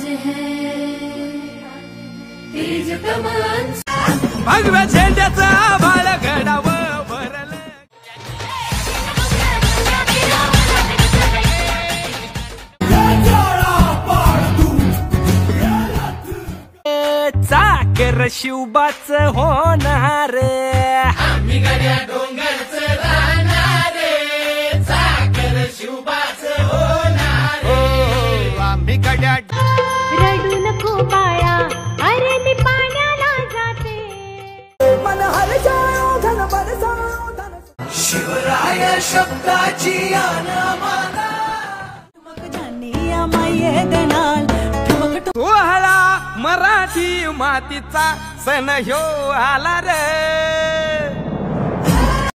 आज है तेज कमान भगव्या झेंड्याचा बाळगडावर भरलं चाकर शिवबाच होणार आम्ही गड्या डोंगरच राहणार चाकर शिवबाच होणार आम्ही गड्या रडू नको बाळा अरे मी पाण्याला जाते मन हर जाओ धन बरसाओ धन शिवराय शब्दाची आनमाना मग जानिया माये दनाल सोहळा मराठी मातीचा सण ह्यो आला रे